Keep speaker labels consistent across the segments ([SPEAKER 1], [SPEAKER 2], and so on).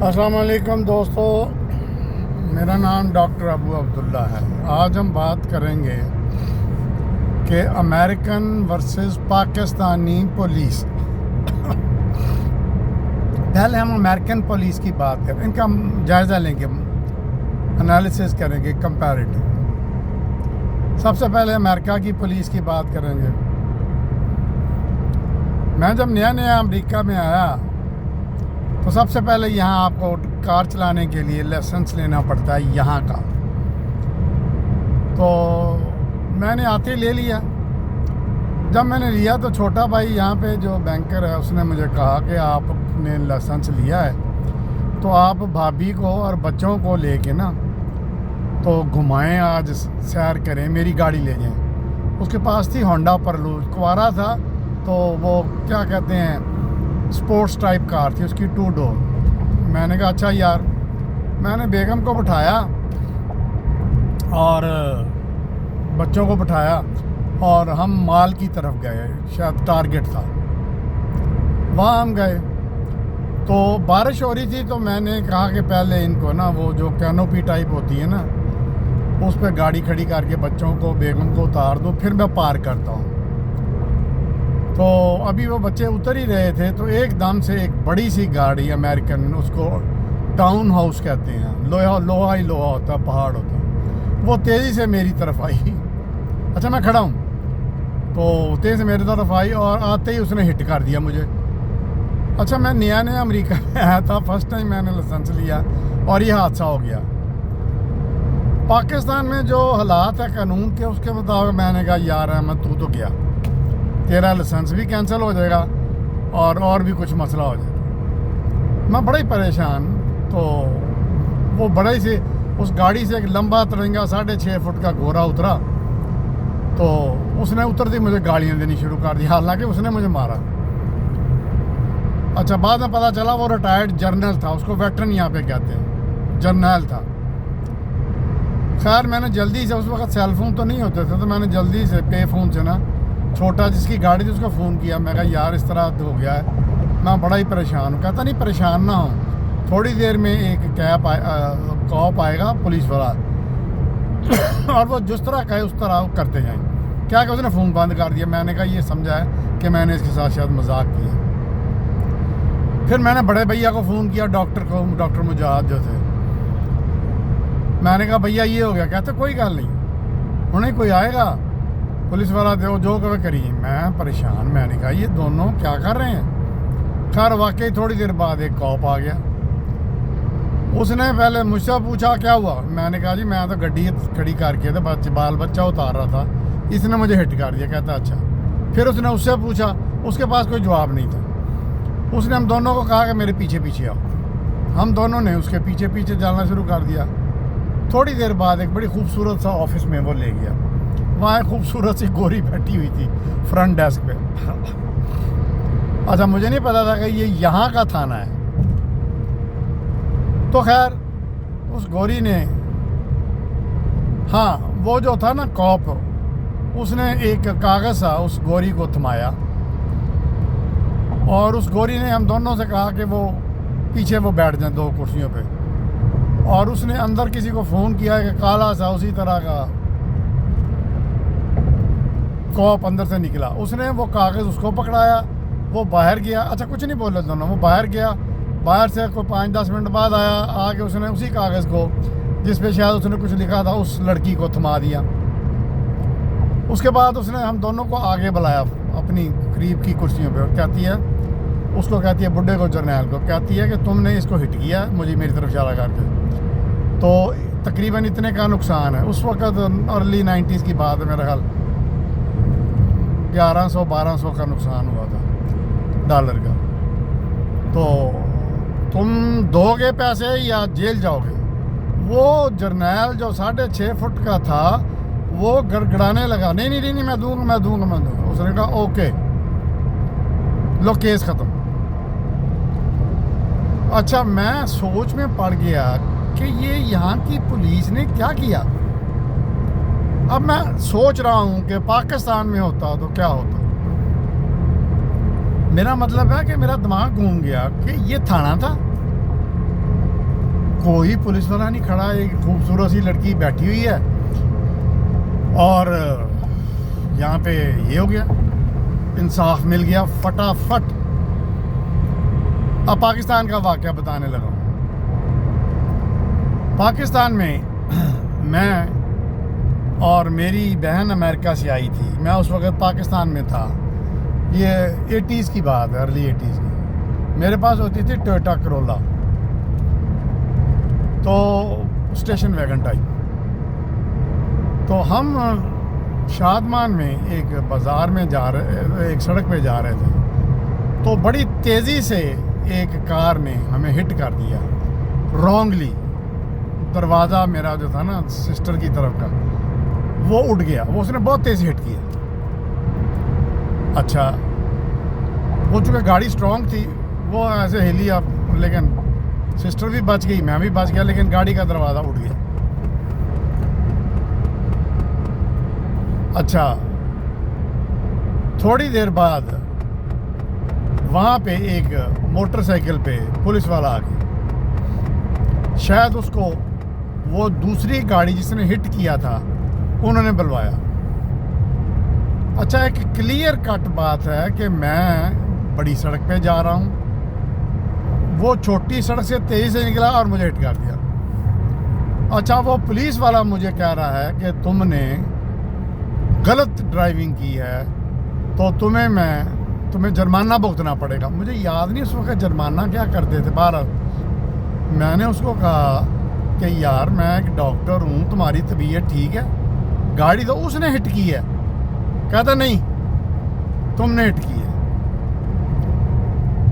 [SPEAKER 1] अस्सलाम वालेकुम दोस्तों, मेरा नाम डॉक्टर अबू अब्दुल्ला है। आज हम बात करेंगे कि अमेरिकन वर्सेस पाकिस्तानी पुलिस। पहले हम अमेरिकन पुलिस की बात करें, इनका जायज़ा लेंगे, एनालिसिस करेंगे, कंपैरेटिव। सबसे पहले अमेरिका की पुलिस की बात करेंगे। मैं जब नया नया अमेरिका में आया तो सबसे पहले यहाँ आपको कार चलाने के लिए लाइसेंस लेना पड़ता है यहाँ का। तो मैंने आते ले लिया। जब मैंने लिया तो छोटा भाई यहाँ पे जो बैंकर है उसने मुझे कहा कि आपने लाइसेंस लिया है तो आप भाभी को और बच्चों को लेके ना तो घुमाएं, आज सैर करें, मेरी गाड़ी ले जाएं। उसके पास थी होंडा परलूज, कुंवारा था तो वो क्या कहते हैं स्पोर्ट्स टाइप कार थी उसकी, 2 डोर। मैंने कहा अच्छा यार। मैंने बेगम को बिठाया और बच्चों को बिठाया और हम मॉल की तरफ गए, शायद टारगेट था, वहाँ हम गए। तो बारिश हो रही थी तो मैंने कहा कि पहले इनको ना वो जो कैनोपी टाइप होती है ना उस पर गाड़ी खड़ी करके बच्चों को, बेगम को उतार दो, फिर मैं पार करता हूँ। तो अभी वो बच्चे उतर ही रहे थे तो एकदम से एक बड़ी सी गाड़ी अमेरिकन, उसको टाउन हाउस कहते हैं, लोहा ही लोहा होता, पहाड़ होता, वो तेज़ी से मेरी तरफ आई। अच्छा मैं खड़ा हूँ तो तेज़ी से मेरी तरफ आई और आते ही उसने हिट कर दिया मुझे। अच्छा मैं नया नया अमेरिका में आया था, फर्स्ट टाइम मैंने लाइसेंस लिया और ये हादसा हो गया। पाकिस्तान में जो हालात है कानून के, उसके मुताबिक मैंने कहा यार अहमद तू तो गया, तेरा लाइसेंस भी कैंसिल हो जाएगा और भी कुछ मसला हो जाएगा। मैं बड़ा ही परेशान। तो वो बड़ा ही से उस गाड़ी से एक लंबा तिरंगा 6.5 फुट का घोड़ा उतरा तो उसने उतरते मुझे गालियाँ देनी शुरू कर दी, हालांकि उसने मुझे मारा। अच्छा बाद में पता चला वो रिटायर्ड जर्नल था, उसको वेटरन यहाँ पे कहते हैं, जर्नल था। खैर मैंने जल्दी से, उस वक्त सेलफोन तो नहीं होते थे, तो मैंने जल्दी से पे फ़ोन से ना छोटा जिसकी गाड़ी थी उसको फ़ोन किया। मैं कहा यार इस तरह हो गया है, मैं बड़ा ही परेशान हूँ। कहता नहीं परेशान ना हो, थोड़ी देर में एक कॉप आएगा पुलिस वाला और वो जिस तरह कहे उस तरह करते जाएँ। क्या कि उसने फ़ोन बंद कर दिया। मैंने कहा ये समझा है कि मैंने इसके साथ शायद मजाक किया। फिर मैंने बड़े भैया को फ़ोन किया, डॉक्टर को, डॉक्टर मुजाहिद जो थे। मैंने कहा भैया ये हो गया। कहते कोई गल नहीं, उन्हें कोई आएगा पुलिस वाला जो कहे करिए। मैं परेशान, मैंने कहा ये दोनों क्या कर रहे हैं। खैर वाकई थोड़ी देर बाद एक कॉप आ गया। उसने पहले मुझसे पूछा क्या हुआ। मैंने कहा जी मैं तो गड्डी खड़ी करके तो बाल बच्चा उतार रहा था, इसने मुझे हिट कर दिया। कहता अच्छा। फिर उसने उससे पूछा, उसके पास कोई जवाब नहीं था। उसने हम दोनों को कहा कि मेरे पीछे पीछे आओ। हम दोनों ने उसके पीछे पीछे जाना शुरू कर दिया। थोड़ी देर बाद एक बड़ी खूबसूरत सा ऑफिस में वो ले गया। वहाँ एक खूबसूरत सी गोरी बैठी हुई थी फ्रंट डेस्क पे। अच्छा मुझे नहीं पता था कि ये यहाँ का थाना है। तो खैर उस गोरी ने, हाँ वो जो था ना कॉप, उसने एक कागज़ सा उस गोरी को थमाया और उस गोरी ने हम दोनों से कहा कि वो पीछे वो बैठ जाए 2 कुर्सियों पे। और उसने अंदर किसी को फ़ोन किया कि काला सा उसी तरह का कॉप अंदर से निकला। उसने वो कागज़ उसको पकड़ाया, वो बाहर गया। अच्छा कुछ नहीं बोले दोनों, वो बाहर गया। बाहर से कोई 5-10 मिनट बाद आया, आके उसने उसी कागज़ को जिस पे शायद उसने कुछ लिखा था उस लड़की को थमा दिया। उसके बाद उसने हम दोनों को आगे बुलाया अपनी करीब की कुर्सियों पे और कहती है, उसको कहती है बुड्ढे को, जर्नैल को, कहती है कि तुमने इसको हिट किया मुझे, मेरी तरफ इशारा करके। तो तकरीबन इतने का नुकसान है। उस वक्त अर्ली 90s की बात है, मेरा ख्याल 1100-1200 का नुकसान हुआ था डॉलर का। तो तुम दोगे पैसे या जेल जाओगे। वो जर्नैल जो 6.5 फुट का था वो गड़गड़ाने लगा, नहीं नहीं नहीं मैं दूंगा। उसने कहा ओके लो केस ख़त्म। अच्छा मैं सोच में पड़ गया कि ये यहाँ की पुलिस ने क्या किया। अब मैं सोच रहा हूँ कि पाकिस्तान में होता तो क्या होता। मेरा मतलब है कि मेरा दिमाग घूम गया कि ये थाना था। कोई पुलिस वाला नहीं खड़ा, एक खूबसूरत सी लड़की बैठी हुई है और यहाँ पे ये हो गया, इंसाफ मिल गया फटाफट। अब पाकिस्तान का वाक़या बताने लगा हूँ। पाकिस्तान में मैं और मेरी बहन अमेरिका से आई थी। मैं उस वक़्त पाकिस्तान में था, ये 80s की बात है, अर्ली 80s की। मेरे पास होती थी टोयोटा करोला, तो स्टेशन वैगन टाइप। तो हम शादमान में एक बाज़ार में एक सड़क पे जा रहे थे, तो बड़ी तेज़ी से एक कार ने हमें हिट कर दिया रॉन्गली। दरवाज़ा मेरा जो था ना सिस्टर की तरफ का, वो उठ गया। वो उसने बहुत तेज़ हिट किया। अच्छा, वो चूँकि गाड़ी स्ट्रॉन्ग थी, वो ऐसे हिली अब, लेकिन सिस्टर भी बच गई, मैं भी बच गया, लेकिन गाड़ी का दरवाज़ा उठ गया। अच्छा, थोड़ी देर बाद वहाँ पे एक मोटरसाइकिल पे पुलिस वाला आ गया। शायद उसको वो दूसरी गाड़ी जिसने हिट किया था उन्होंने बुलवाया। अच्छा, एक क्लियर कट बात है कि मैं बड़ी सड़क पे जा रहा हूँ, वो छोटी सड़क से तेज़ी से निकला और मुझे हिट कर दिया। अच्छा, वो पुलिस वाला मुझे कह रहा है कि तुमने गलत ड्राइविंग की है, तो तुम्हें जुर्माना भुगतना पड़ेगा। मुझे याद नहीं उस वक्त जुर्माना क्या करते थे। बहरहाल मैंने उसको कहा कि यार मैं एक डॉक्टर हूँ, तुम्हारी तबीयत ठीक है, गाड़ी तो उसने हिट की है। कहता नहीं, तुमने हिट की है।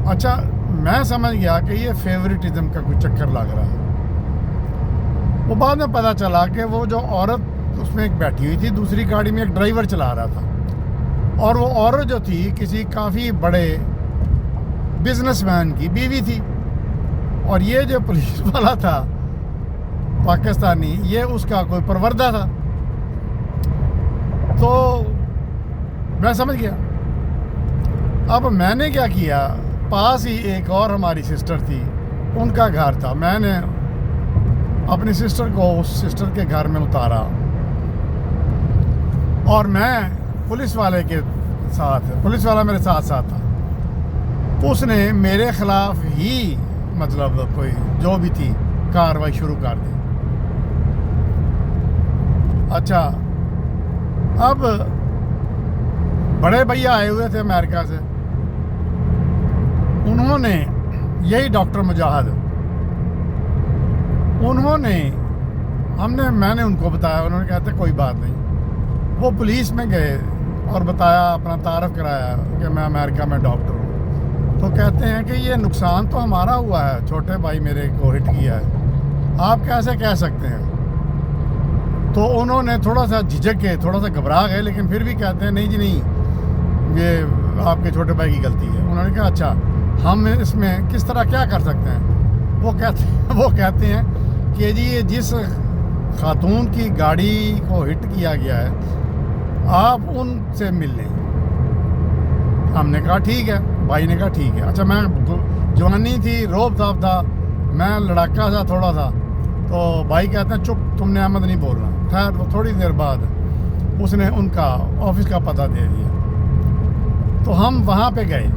[SPEAKER 1] अच्छा, मैं समझ गया कि ये फेवरेटिज्म का कोई चक्कर लग रहा है। वो बाद में पता चला कि वो जो औरत उसमें एक बैठी हुई थी, दूसरी गाड़ी में एक ड्राइवर चला रहा था, और वो औरत जो थी किसी काफ़ी बड़े बिजनेसमैन की बीवी थी, और ये जो पुलिस वाला था पाकिस्तानी, ये उसका कोई परवरदा था। तो मैं समझ गया। अब मैंने क्या किया, पास ही एक और हमारी सिस्टर थी, उनका घर था। मैंने अपनी सिस्टर को उस सिस्टर के घर में उतारा और मैं पुलिस वाले मेरे साथ था। उसने मेरे ख़िलाफ़ ही मतलब कोई जो भी थी कार्रवाई शुरू कर दी। अच्छा, अब बड़े भैया आए हुए थे अमेरिका से, उन्होंने यही डॉक्टर मुजाहिद, मैंने उनको बताया, उन्होंने कहते कोई बात नहीं। वो पुलिस में गए और बताया, अपना तारफ़ कराया कि मैं अमेरिका में डॉक्टर हूँ। तो कहते हैं कि ये नुकसान तो हमारा हुआ है, छोटे भाई मेरे को हिट किया है, आप कैसे कह सकते हैं। तो उन्होंने थोड़ा सा झिझक के, थोड़ा सा घबरा गए, लेकिन फिर भी कहते हैं नहीं जी नहीं, ये आपके छोटे भाई की गलती है। उन्होंने कहा अच्छा, हम इसमें किस तरह क्या कर सकते हैं। वो कहते हैं कि जी ये जिस खातून की गाड़ी को हिट किया गया है, आप उनसे मिल लें। हमने कहा ठीक है, भाई ने कहा ठीक है। अच्छा, मैं जवानी थी, रोब साहब था, मैं लड़ाका था थोड़ा सा, तो भाई कहते हैं चुप, तुमने अहमद नहीं बोलना। खैर वो थोड़ी देर बाद उसने उनका ऑफिस का पता दे दिया। तो हम वहाँ पे गए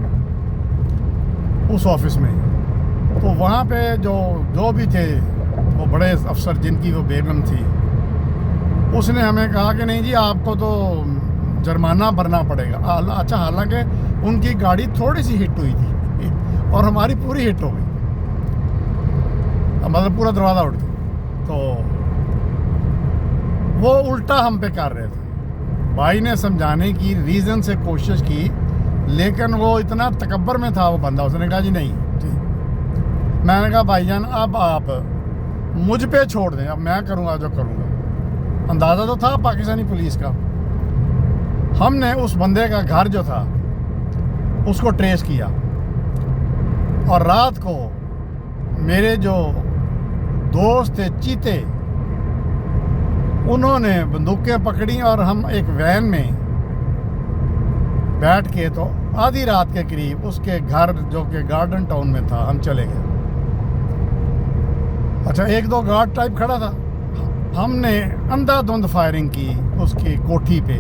[SPEAKER 1] उस ऑफिस में। तो वहाँ पे जो भी थे वो बड़े अफसर, जिनकी वो बेगम थी, उसने हमें कहा कि नहीं जी आपको तो जुर्माना भरना पड़ेगा। अच्छा, हालांकि उनकी गाड़ी थोड़ी सी हिट हुई थी और हमारी पूरी हिट हो गई, मतलब पूरा दरवाज़ा उठ गया। तो वो उल्टा हम पे कर रहे थे। भाई ने समझाने की रीज़न से कोशिश की, लेकिन वो इतना तकब्बर में था वो बंदा, उसने कहा जी नहीं ठीक। मैंने कहा भाईजान अब आप मुझ पे छोड़ दें, अब मैं करूँगा जो करूँगा। अंदाज़ा तो था पाकिस्तानी पुलिस का। हमने उस बंदे का घर जो था उसको ट्रेस किया, और रात को मेरे जो दोस्त थे चीते, उन्होंने बंदूकें पकड़ी और हम एक वैन में बैठ के, तो आधी रात के करीब उसके घर जो कि गार्डन टाउन में था, हम चले गए। अच्छा, एक दो गार्ड टाइप खड़ा था, हमने अंधाधुंध फायरिंग की उसकी कोठी पे।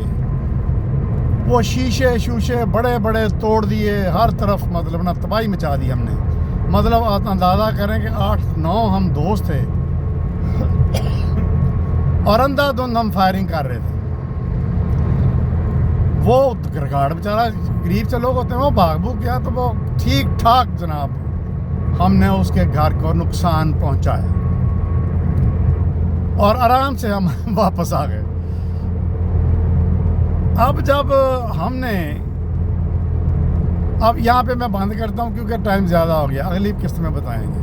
[SPEAKER 1] वो शीशे शूशे बड़े बड़े तोड़ दिए हर तरफ, मतलब ना तबाही मचा दी हमने। मतलब आप अंदाज़ा करें कि 8-9 हम दोस्त थे और अंधाधुंध हम फायरिंग कर रहे थे। वो गार्ड बेचारा, गरीब से लोग होते हैं, वो भाग भूग गया तो वो ठीक ठाक जनाब हमने उसके घर को नुकसान पहुंचाया और आराम से हम वापस आ गए। अब जब हमने, अब यहाँ पे मैं बंद करता हूँ क्योंकि टाइम ज़्यादा हो गया, अगली किस्त में बताएंगे।